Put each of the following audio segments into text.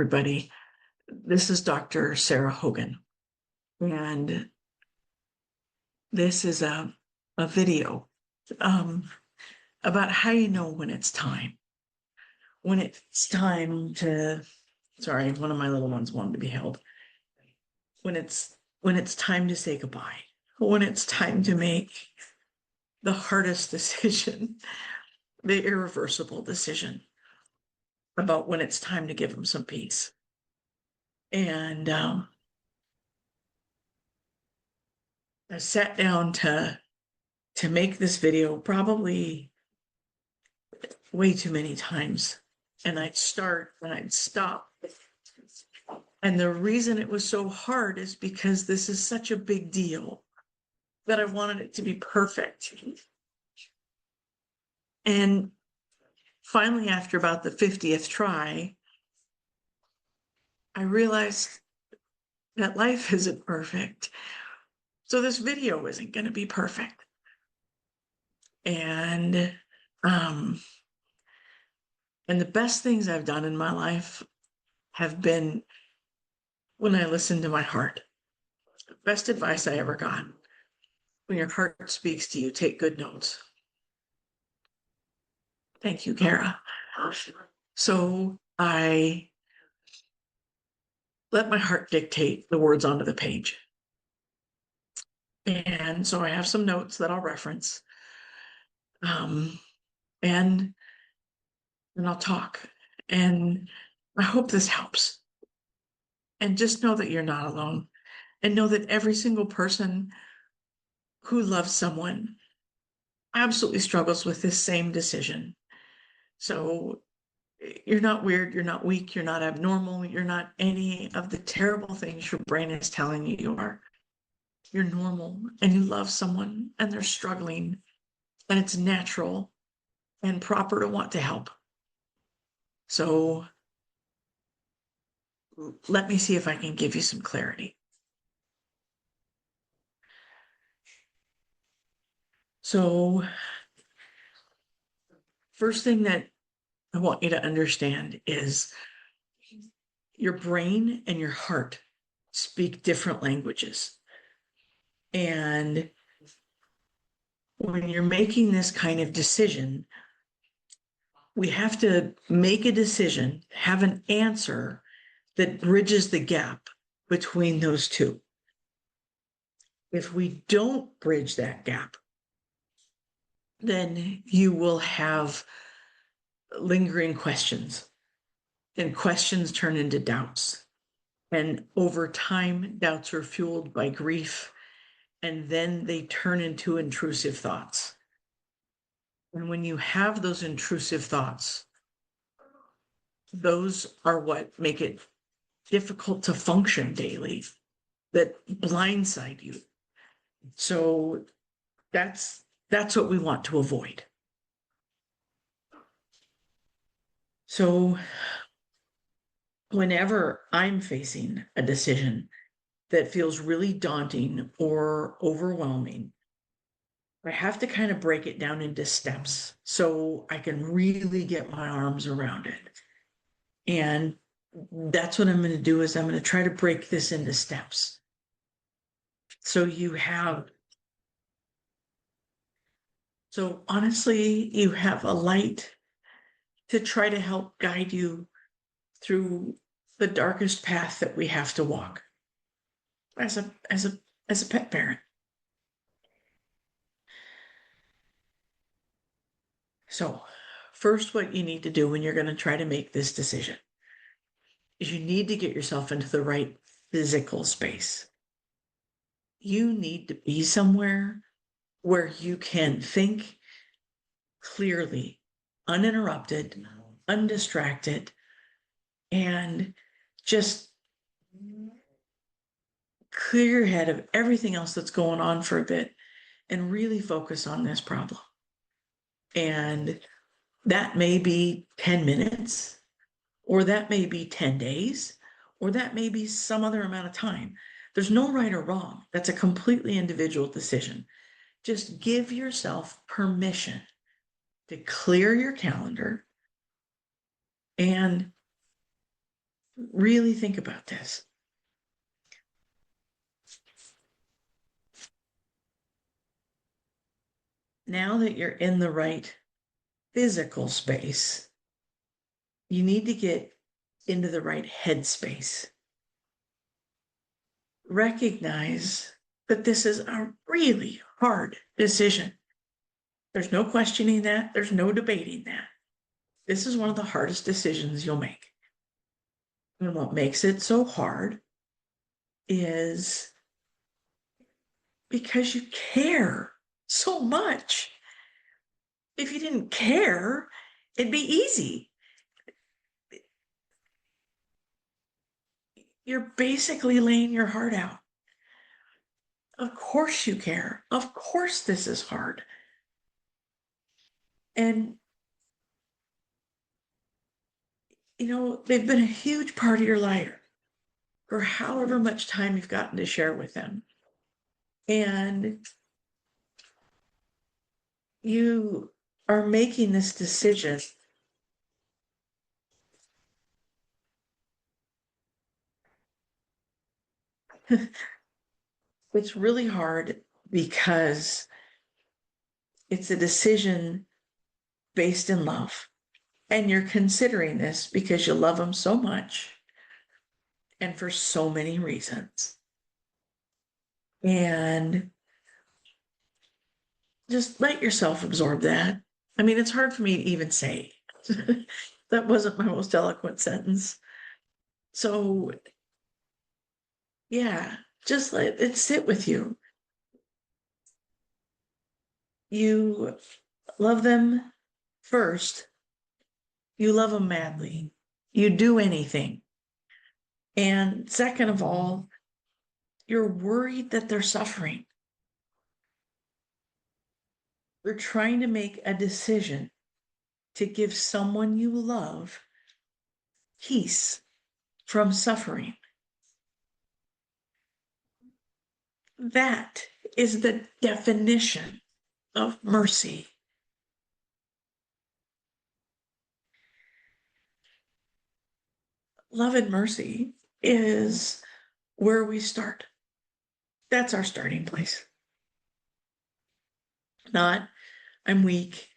everybody. This is Dr. Sarah Hogan, and this is a video about how you know when it's time. When it's time to, sorry, one of my little ones wanted to be held. When it's time to say goodbye. When it's time to make the hardest decision, the irreversible decision about when it's time to give them some peace. And I sat down to make this video probably way too many times. And I'd start and I'd stop. And the reason it was so hard is because this is such a big deal that I wanted it to be perfect. And finally, after about the 50th try, I realized that life isn't perfect. So this video isn't going to be perfect. And the best things I've done in my life have been when I listen to my heart. The best advice I ever got. When your heart speaks to you, take good notes. Thank you, Kara. So I let my heart dictate the words onto the page. And so I have some notes that I'll reference. And I'll talk. And I hope this helps. And just know that you're not alone. And know that every single person who loves someone absolutely struggles with this same decision. So you're not weird, you're not weak, you're not abnormal, you're not any of the terrible things your brain is telling you you are. You're normal and you love someone and they're struggling, and it's natural and proper to want to help. So let me see if I can give you some clarity. So first thing that I want you to understand is your brain and your heart speak different languages. And when you're making this kind of decision, we have to make a decision, have an answer that bridges the gap between those two. If we don't bridge that gap, then you will have lingering questions, and questions turn into doubts. And over time, doubts are fueled by grief, and then they turn into intrusive thoughts. And when you have those intrusive thoughts, those are what make it difficult to function daily, that blindside you. So that's what we want to avoid. So whenever I'm facing a decision that feels really daunting or overwhelming, I have to kind of break it down into steps so I can really get my arms around it. And that's what I'm going to do, is I'm going to try to break this into steps. So honestly, you have a light to try to help guide you through the darkest path that we have to walk as a pet parent. So first, what you need to do when you're going to try to make this decision is you need to get yourself into the right physical space. You need to be somewhere where you can think clearly, uninterrupted, undistracted, and just clear your head of everything else that's going on for a bit and really focus on this problem. And that may be 10 minutes, or that may be 10 days, or that may be some other amount of time. There's no right or wrong. That's a completely individual decision. Just give yourself permission to clear your calendar and Really think about this. Now that you're in the right physical space, you need to get into the right headspace. Recognize that this is a really hard decision. There's no questioning that. There's no debating that. This is one of the hardest decisions you'll make. And what makes it so hard is because you care so much. If you didn't care, it'd be easy. You're basically laying your heart out. Of course you care. Of course this is hard. And, they've been a huge part of your life for however much time you've gotten to share with them. And you are making this decision it's really hard because it's a decision based in love. And you're considering this because you love them so much and for so many reasons. And just let yourself absorb that. I mean, it's hard for me to even say. That wasn't my most eloquent sentence. So, yeah, just let it sit with you. You love them first. You love them madly. You do anything. And second of all, you're worried that they're suffering. You're trying to make a decision to give someone you love peace from suffering. That is the definition of mercy. Love and mercy is where we start. That's our starting place. Not, I'm weak,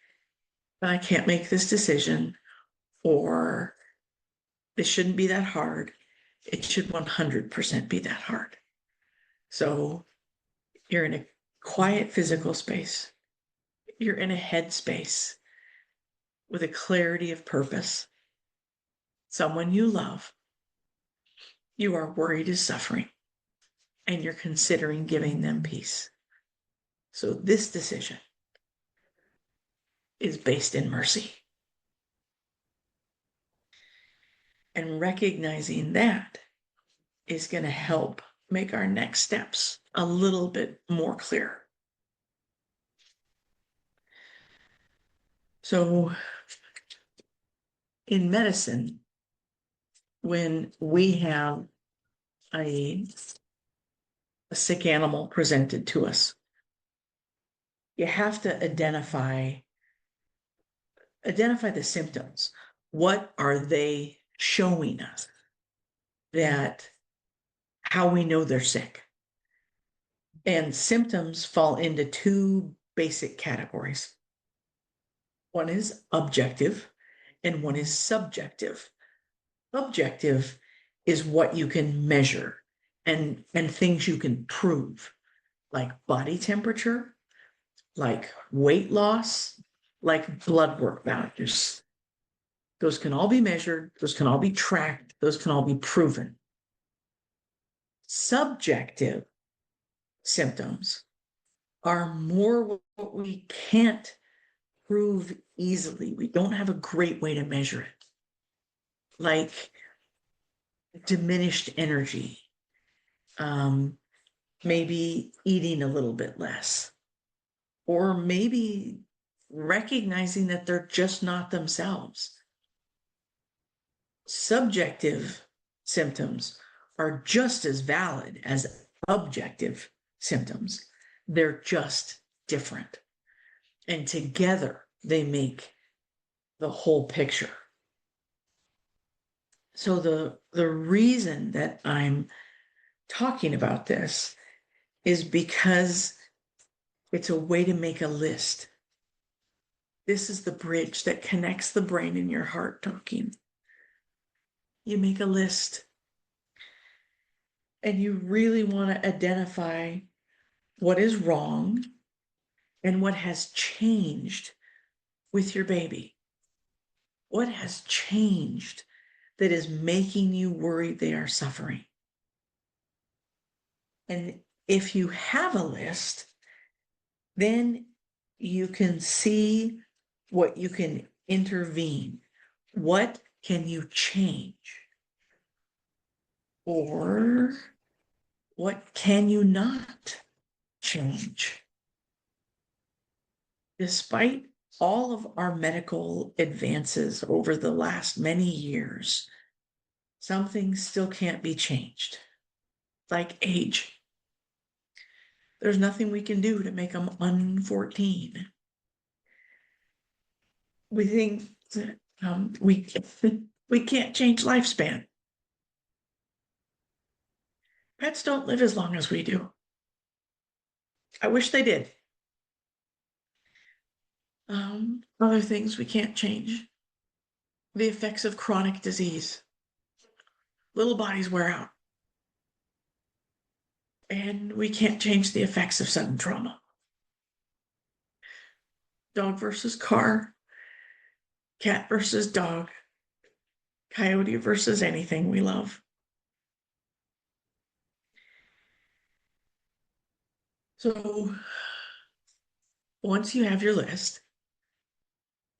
and I can't make this decision, or this shouldn't be that hard. It should 100% be that hard. So you're in a quiet physical space. You're in a head space with a clarity of purpose. Someone you love, you are worried is suffering, and you're considering giving them peace. So this decision is based in mercy. And recognizing that is going to help make our next steps a little bit more clear. So in medicine, when we have a sick animal presented to us, you have to identify the symptoms. What are they showing us? That how we know they're sick. And symptoms fall into two basic categories. One is objective and one is subjective. Objective is what you can measure and things you can prove, like body temperature, like weight loss, like blood work values. Those can all be measured, those can all be tracked, those can all be proven. Subjective symptoms are more what we can't prove easily. We don't have a great way to measure it. Like diminished energy, maybe eating a little bit less, or maybe recognizing that they're just not themselves. Subjective symptoms are just as valid as objective symptoms. They're just different. And together they make the whole picture. So the reason that I'm talking about this is because it's a way to make a list. This is the bridge that connects the brain and your heart talking. You make a list and you really want to identify what is wrong and what has changed with your baby. What has changed that is making you worried they are suffering? And if you have a list, then you can see what you can intervene. What can you change? Or what can you not change? Despite all of our medical advances over the last many years, some things still can't be changed, like age. There's nothing we can do to make them un-14. We think that we can't change lifespan. Pets don't live as long as we do. I wish they did. Other things we can't change. The effects of chronic disease. Little bodies wear out. And we can't change the effects of sudden trauma. Dog versus car, cat versus dog, coyote versus anything we love. So once you have your list,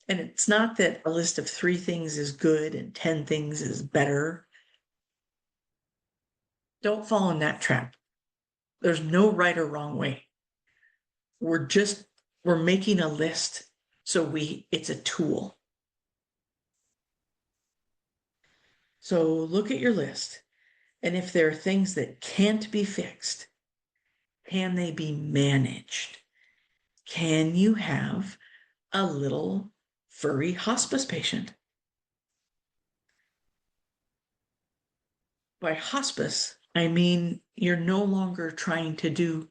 and it's not that a list of 3 things is good and 10 things is better, don't fall in that trap. There's no right or wrong way. We're making a list so it's a tool. So look at your list, and if there are things that can't be fixed, can they be managed? Can you have a little furry hospice patient? By hospice, I mean you're no longer trying to do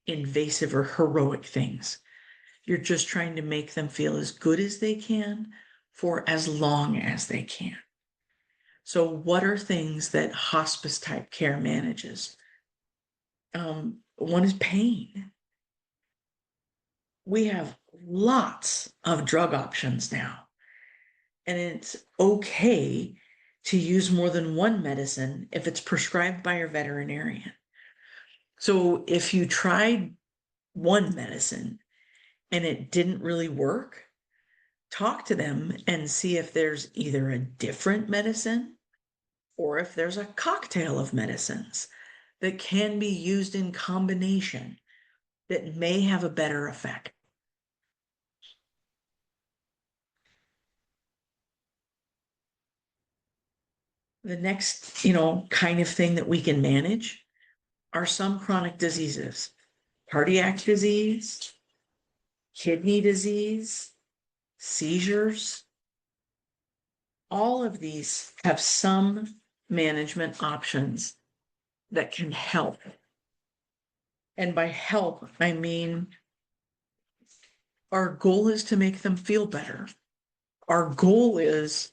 invasive or heroic things. You're just trying to make them feel as good as they can for as long as they can. So, what are things that hospice type care manages? One is pain. We have lots of drug options now, and it's okay to use more than one medicine if it's prescribed by your veterinarian. So, if you tried one medicine and it didn't really work, talk to them and see if there's either a different medicine or if there's a cocktail of medicines that can be used in combination that may have a better effect. The next, kind of thing that we can manage are some chronic diseases, cardiac disease, kidney disease, seizures. All of these have some management options that can help. And by help, I mean our goal is to make them feel better. Our goal is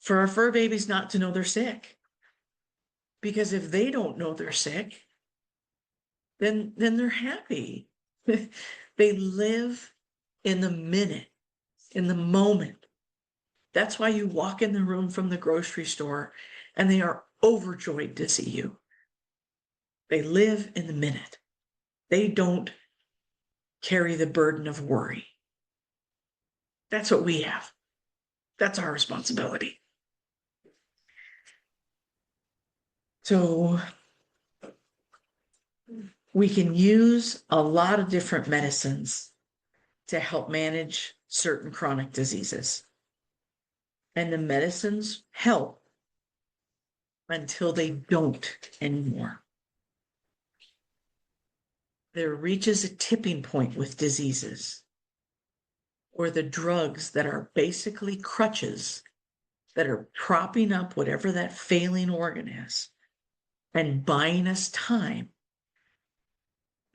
for our fur babies not to know they're sick. Because if they don't know they're sick, then they're happy. They live in the minute, in the moment. That's why you walk in the room from the grocery store and they are overjoyed to see you. They live in the minute. They don't carry the burden of worry. That's what we have. That's our responsibility. So we can use a lot of different medicines to help manage certain chronic diseases. And the medicines help until they don't anymore. There reaches a tipping point with diseases where the drugs that are basically crutches that are propping up whatever that failing organ is and buying us time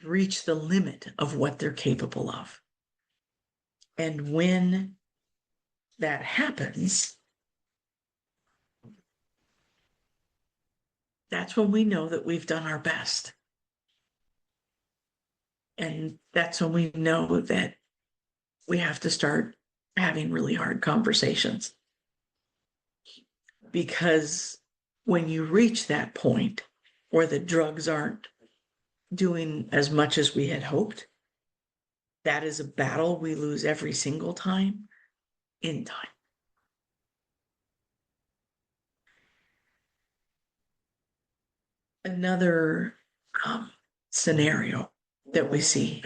reach the limit of what they're capable of. And when that happens, that's when we know that we've done our best. And that's when we know that we have to start having really hard conversations. Because when you reach that point where the drugs aren't doing as much as we had hoped, that is a battle we lose every single time in time. Another scenario that we see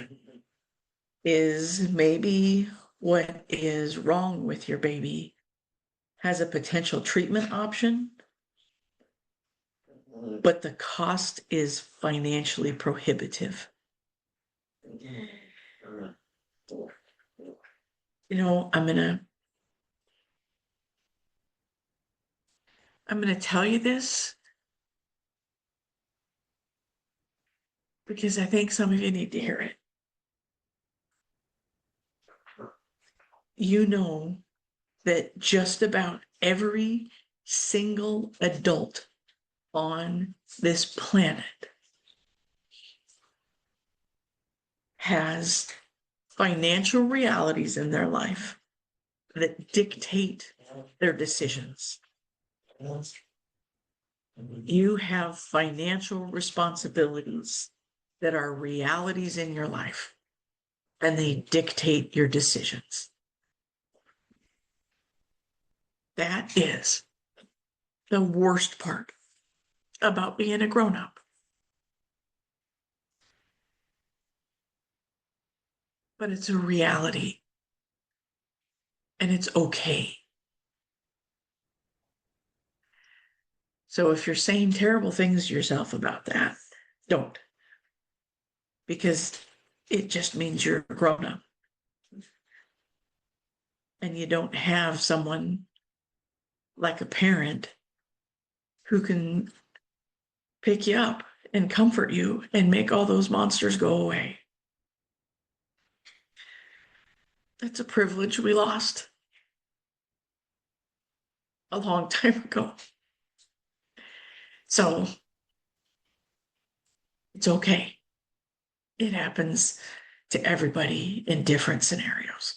is maybe what is wrong with your baby has a potential treatment option, but the cost is financially prohibitive. You know, I'm gonna tell you this because I think some of you need to hear it. You know that just about every single adult on this planet has financial realities in their life that dictate their decisions. You have financial responsibilities that are realities in your life, and they dictate your decisions. That is the worst part about being a grown-up. But it's a reality, and it's okay. So if you're saying terrible things to yourself about that, don't. Because it just means you're a grown-up. And you don't have someone like a parent who can pick you up and comfort you and make all those monsters go away. That's a privilege we lost a long time ago. So it's okay. It happens to everybody in different scenarios.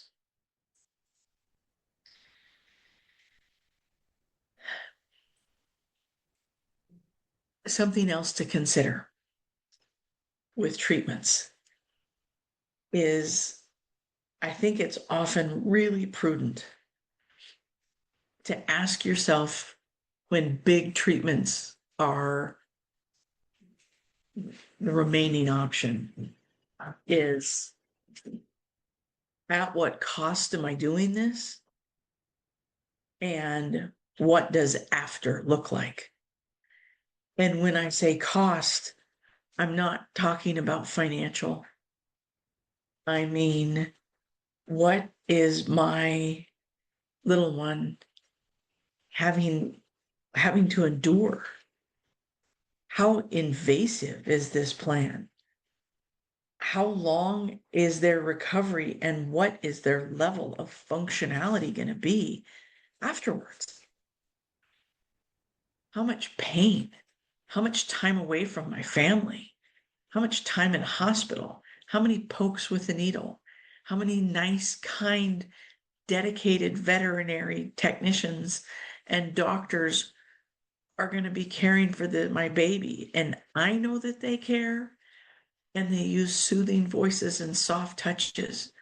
Something else to consider with treatments is I think it's often really prudent to ask yourself when big treatments are the remaining option is at what cost am I doing this? And what does after look like? And when I say cost, I'm not talking about financial. I mean, what is my little one having to endure? How invasive is this plan? How long is their recovery and what is their level of functionality going to be afterwards? How much pain? How much time away from my family? How much time in hospital? How many pokes with a needle? How many nice, kind, dedicated veterinary technicians and doctors are going to be caring for my baby? And I know that they care and they use soothing voices and soft touches,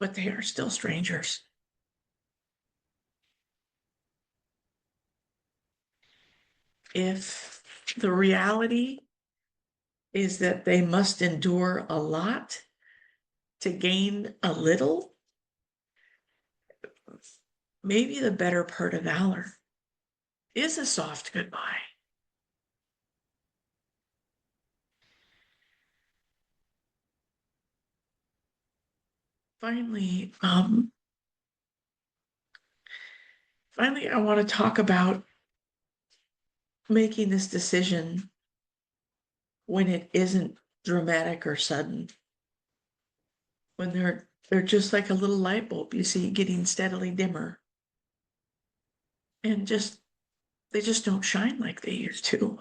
but they are still strangers. If the reality is that they must endure a lot to gain a little, maybe the better part of valor is a soft goodbye. Finally, Finally, I want to talk about making this decision when it isn't dramatic or sudden, when they're just like a little light bulb you see getting steadily dimmer, and just they just don't shine like they used to.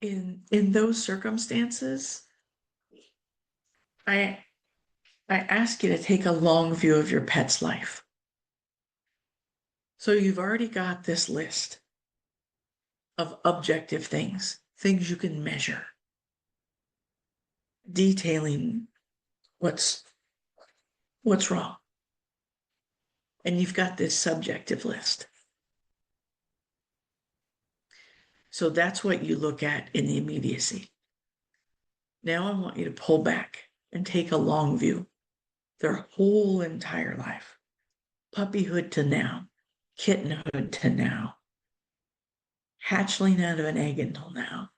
In those circumstances, I I ask you to take a long view of your pet's life. So you've already got this list of objective things, things you can measure, detailing what's wrong. And you've got this subjective list. So that's what you look at in the immediacy. Now I want you to pull back and take a long view, their whole entire life, puppyhood to now, kittenhood to now, hatchling out of an egg until now.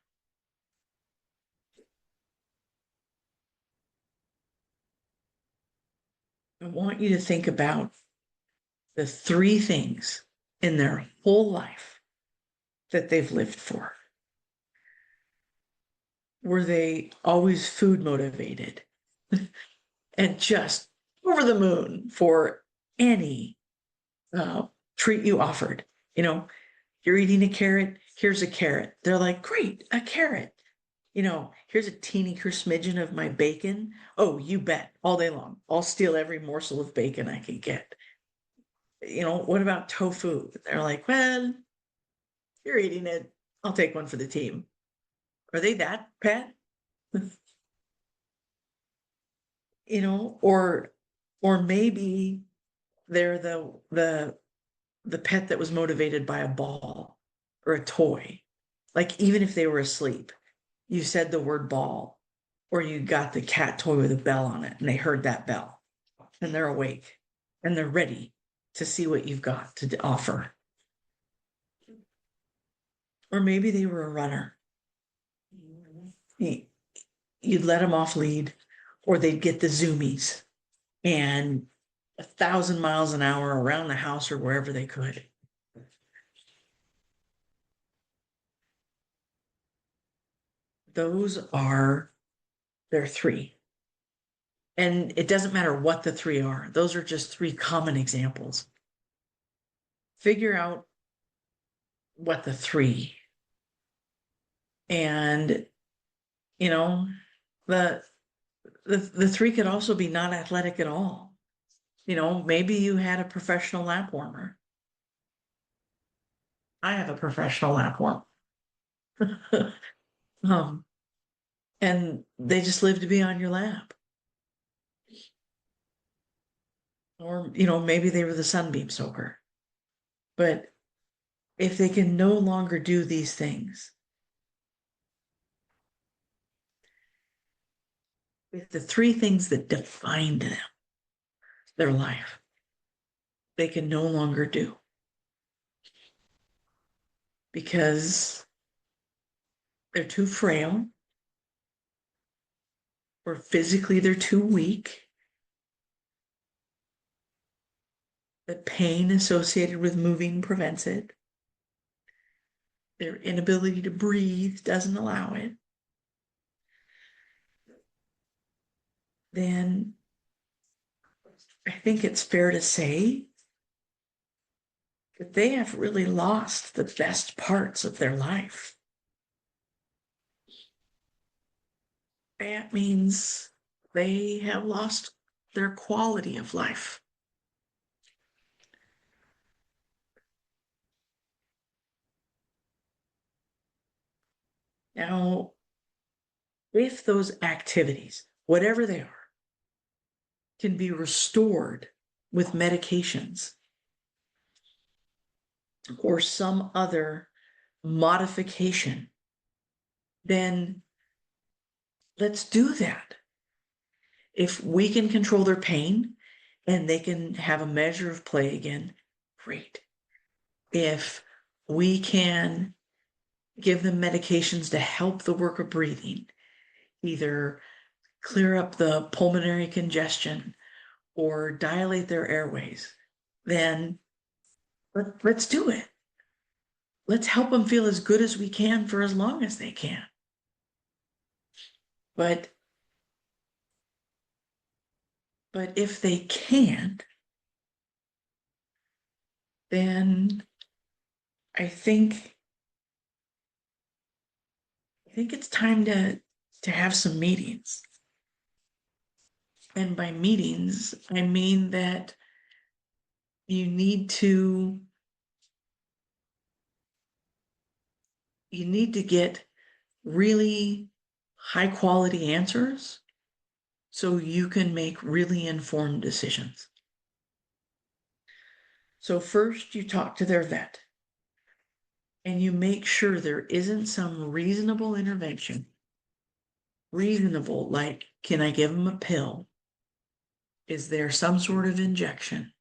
I want you to think about the three things in their whole life that they've lived for. Were they always food motivated and just over the moon for any treat you offered? You know, you're eating a carrot, here's a carrot. They're like, great, a carrot. You know, here's a teeny smidgen of my bacon. Oh, you bet, all day long. I'll steal every morsel of bacon I can get. You know, what about tofu? They're like, well, you're eating it. I'll take one for the team. Are they that pet? You know, or maybe they're the pet that was motivated by a ball or a toy. Like even if they were asleep, you said the word ball, or you got the cat toy with a bell on it and they heard that bell and they're awake and they're ready to see what you've got to offer. Or maybe they were a runner. You'd let them off lead, or they'd get the zoomies and 1,000 miles an hour around the house or wherever they could. Those are their three. And it doesn't matter what the three are, those are just three common examples. Figure out what the three, and you know, the three could also be not athletic at all. You know, maybe you had a professional lap warmer. I have a professional lap warmer. um, and they just live to be on your lap. Or, you know, maybe they were the sunbeam soaker. But if they can no longer do these things, with the three things that defined them, their life, they can no longer do. Because they're too frail, or physically they're too weak. The pain associated with moving prevents it. Their inability to breathe doesn't allow it. Then I think it's fair to say that they have really lost the best parts of their life. That means they have lost their quality of life. Now, if those activities, whatever they are, can be restored with medications or some other modification, then let's do that. If we can control their pain and they can have a measure of play again, great. If we can give them medications to help the work of breathing, either clear up the pulmonary congestion or dilate their airways, then let's do it. Let's help them feel as good as we can for as long as they can. But if they can't, then I think it's time to have some meetings. And by meetings, I mean that you need to get really high quality answers so you can make really informed decisions. So first you talk to their vet and you make sure there isn't some reasonable intervention. Reasonable, like, can I give them a pill? Is there some sort of injection?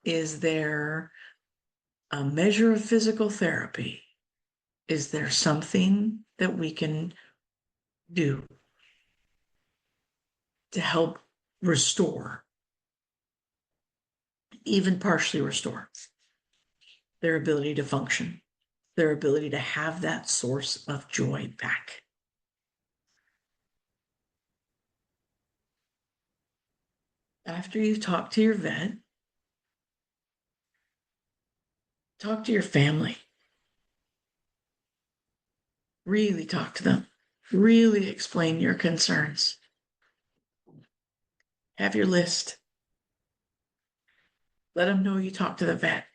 Is there a measure of physical therapy? Is there something that we can do to help restore, even partially restore, their ability to function, their ability to have that source of joy back? After you talk to your vet, talk to your family. Really talk to them. Really explain your concerns. Have your list. Let them know you talked to the vet.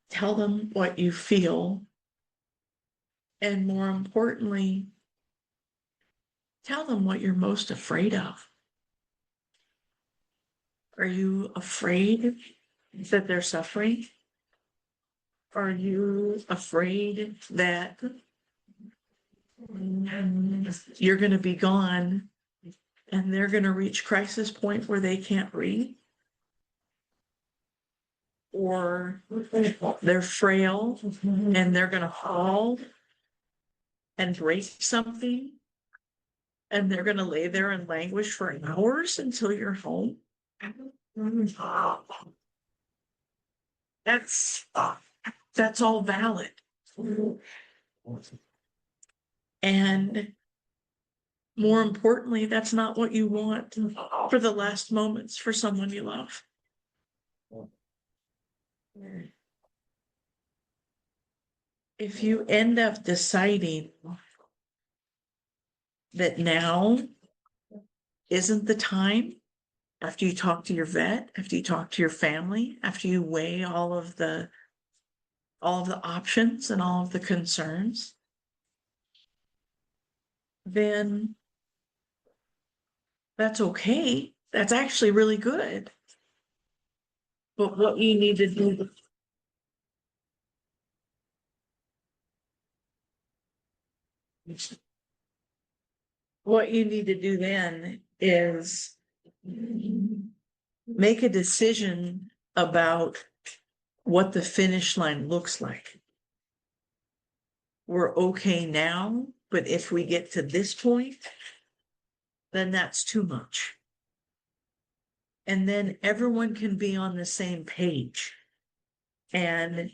Tell them what you feel. And more importantly, tell them what you're most afraid of. Are you afraid that they're suffering? Are you afraid that you're going to be gone and they're going to reach crisis point where they can't breathe? Or they're frail and they're going to fall and break something and they're going to lay there and languish for hours until you're home? That's all valid. And more importantly, that's not what you want for the last moments for someone you love. If you end up deciding that now isn't the time, after you talk to your vet, after you talk to your family, after you weigh all of the options and all of the concerns, then that's okay. That's actually really good. But what you need to do, then is make a decision about what the finish line looks like. We're okay now, but if we get to this point, then that's too much. And then everyone can be on the same page and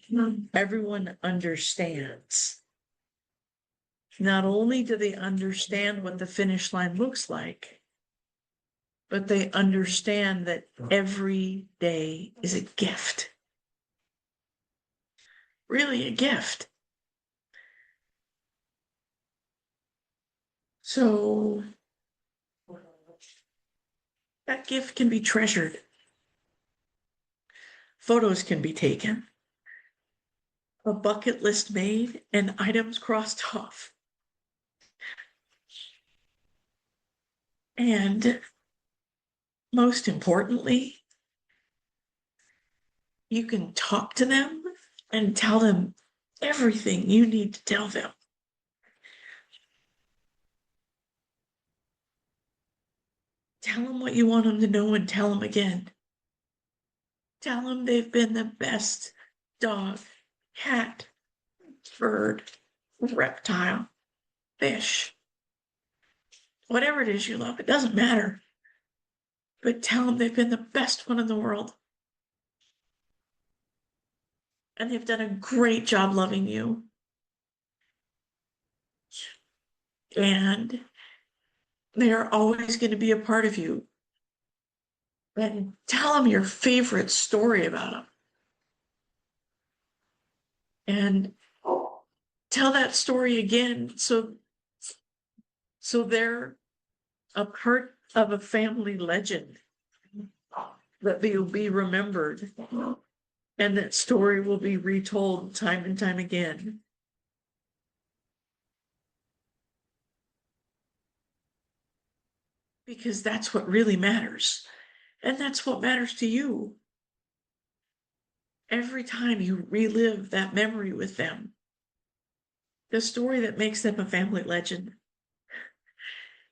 everyone understands. Not only do they understand what the finish line looks like, but they understand that every day is a gift. Really a gift. So that gift can be treasured. Photos can be taken. A bucket list made and items crossed off. And most importantly, you can talk to them and tell them everything you need to tell them. Tell them what you want them to know and tell them again. Tell them they've been the best dog, cat, bird, reptile, fish, whatever it is you love, it doesn't matter. but tell them they've been the best one in the world. And they've done a great job loving you. And they are always going to be a part of you. And tell them your favorite story about them. And tell that story again so they're a part of a family legend that will be remembered, and that story will be retold time and time again. Because that's what really matters. And that's what matters to you. Every time you relive that memory with them, the story that makes them a family legend,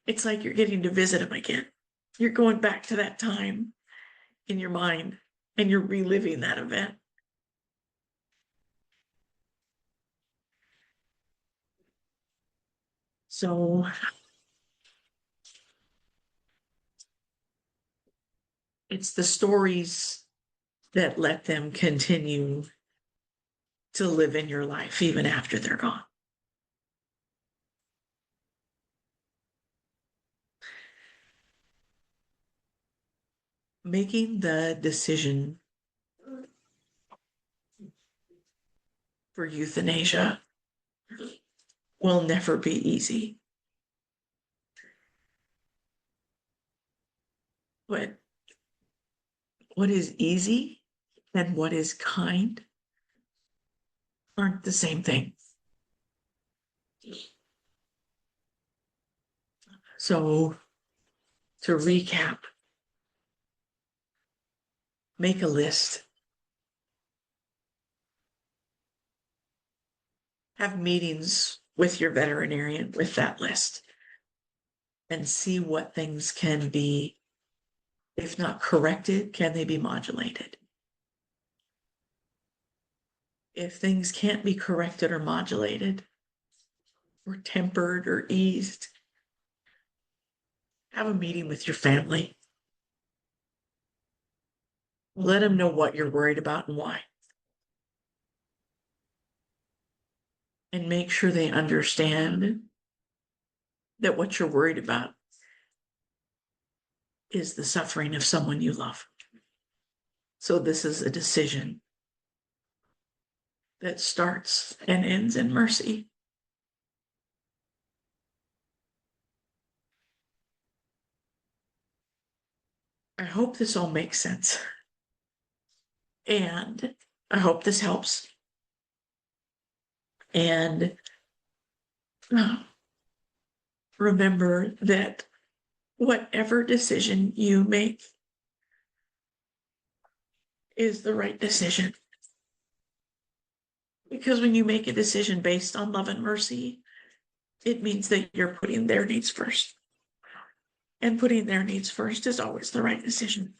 it's like you're getting to visit them again. You're going back to that time in your mind and you're reliving that event. So it's the stories that let them continue to live in your life even after they're gone. Making the decision for euthanasia will never be easy. But what is easy and what is kind aren't the same thing. So, to recap, make a list. Have meetings with your veterinarian with that list and see what things can be, if not corrected, can they be modulated? If things can't be corrected or modulated or tempered or eased, have a meeting with your family. Let them know what you're worried about and why. And make sure they understand that what you're worried about is the suffering of someone you love. So this is a decision that starts and ends in mercy. I hope this all makes sense. And I hope this helps. And remember that whatever decision you make is the right decision. Because when you make a decision based on love and mercy, it means that you're putting their needs first. And putting their needs first is always the right decision.